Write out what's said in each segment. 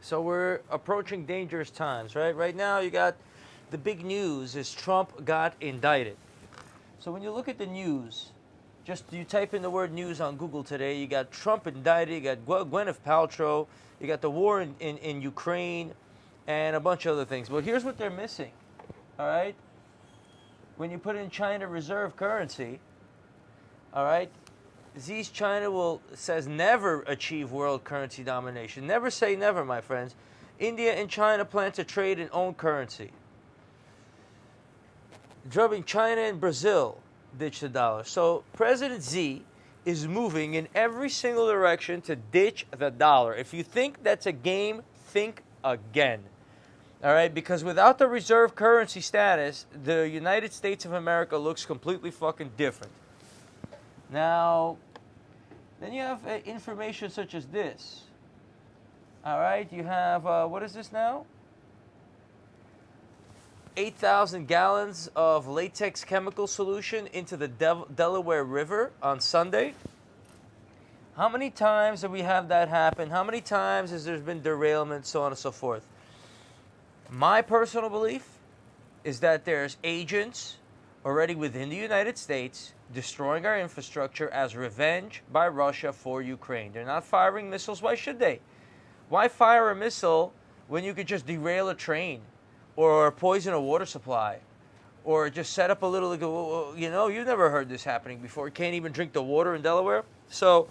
So we're approaching dangerous times, right? Right now, you got the big news is Trump got indicted. So when you look at the news, just you type in the word news on Google today, you got Trump indicted, you got Gwyneth Paltrow, you got the war in Ukraine, and a bunch of other things. Well, here's what they're missing, all right? When you put in China reserve currency, all right, Xi's China says never achieve world currency domination. Never say never, my friends. India and China plan to trade in own currency. Drubbing China and Brazil ditch the dollar. So President Xi is moving in every single direction to ditch the dollar. If you think that's a game, think again. All right, because without the reserve currency status, the United States of America looks completely fucking different. Now, then you have information such as this. All right, you have, what is this now? 8,000 gallons of latex chemical solution into the Delaware River on Sunday. How many times have we had that happen? How many times has there been derailment, so on and so forth? My personal belief is that there's agents already within the United States destroying our infrastructure as revenge by Russia for Ukraine. They're not firing missiles. Why should they? Why fire a missile when you could just derail a train or poison a water supply or just set up a little, you know, you've never heard this happening before. You can't even drink the water in Delaware. So,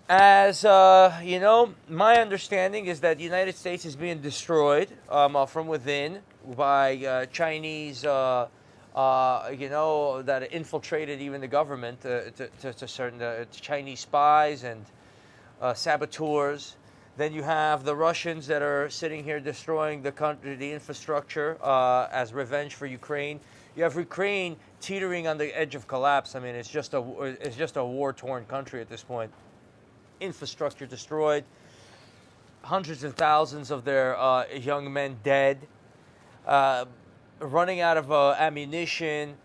as you know, my understanding is that the United States is being destroyed from within by Chinese, you know, that infiltrated even the government to certain Chinese spies and saboteurs. Then you have the Russians that are sitting here destroying the country, the infrastructure as revenge for Ukraine. You have Ukraine teetering on the edge of collapse. I mean, it's just a war-torn country at this point. Infrastructure destroyed. Hundreds of thousands of their young men dead. Running out of ammunition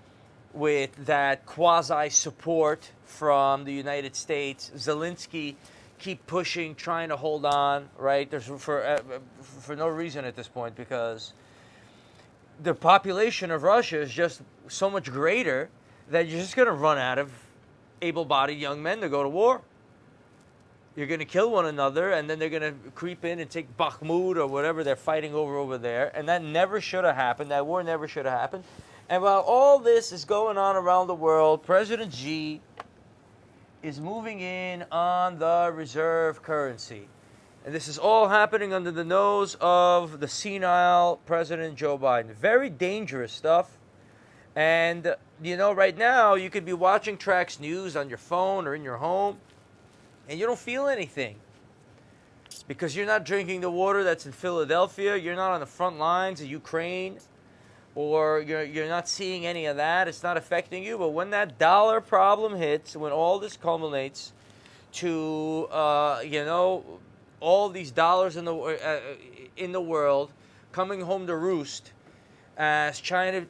with that quasi-support from the United States. Zelensky keep pushing, trying to hold on, right? There's for no reason at this point because the population of Russia is just so much greater that you're just going to run out of able-bodied young men to go to war. You're going to kill one another, and then they're going to creep in and take Bakhmut or whatever they're fighting over there. And that never should have happened. That war never should have happened. And while all this is going on around the world, President Xi is moving in on the reserve currency. And this is all happening under the nose of the senile President Joe Biden. Very dangerous stuff. And, you know, right now you could be watching Trax News on your phone or in your home, and you don't feel anything because you're not drinking the water that's in Philadelphia. You're not on the front lines of Ukraine, or you're not seeing any of that. It's not affecting you. But when that dollar problem hits, when all this culminates to, you know, all these dollars in the world coming home to roost as China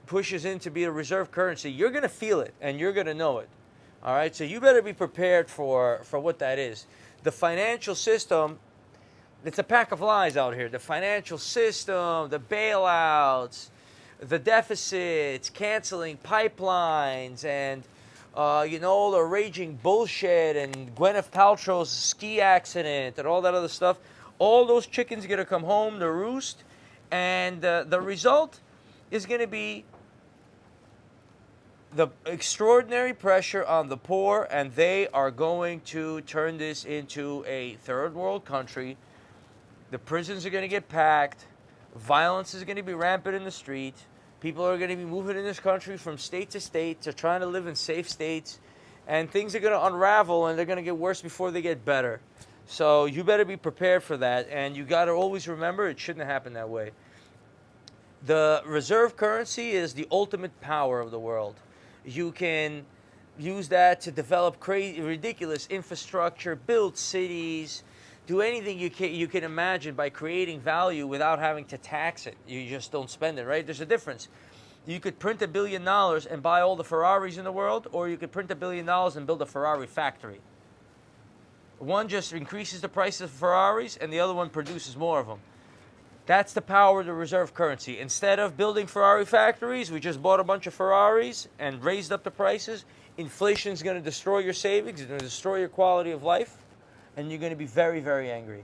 pushes in to be a reserve currency, you're going to feel it and you're going to know it. All right, so you better be prepared for what that is. The financial system, it's a pack of lies out here. The financial system, the bailouts, the deficits, canceling pipelines, and, you know, the raging bullshit and Gwyneth Paltrow's ski accident and all that other stuff. All those chickens are going to come home to roost, and the result is going to be the extraordinary pressure on the poor, and they are going to turn this into a third world country. The prisons are going to get packed. Violence is going to be rampant in the street. People are going to be moving in this country from state to state to trying to live in safe states. And things are going to unravel, and they're going to get worse before they get better. So you better be prepared for that. And you got to always remember it shouldn't happen that way. The reserve currency is the ultimate power of the world. You can use that to develop crazy, ridiculous infrastructure, build cities, do anything you can imagine by creating value without having to tax it. You just don't spend it, right? There's a difference. You could print $1 billion and buy all the Ferraris in the world, or you could print $1 billion and build a Ferrari factory. One just increases the price of Ferraris, and the other one produces more of them. That's the power of the reserve currency. Instead of building Ferrari factories, we just bought a bunch of Ferraris and raised up the prices. Inflation is going to destroy your savings. It's going to destroy your quality of life. And you're going to be very, very angry.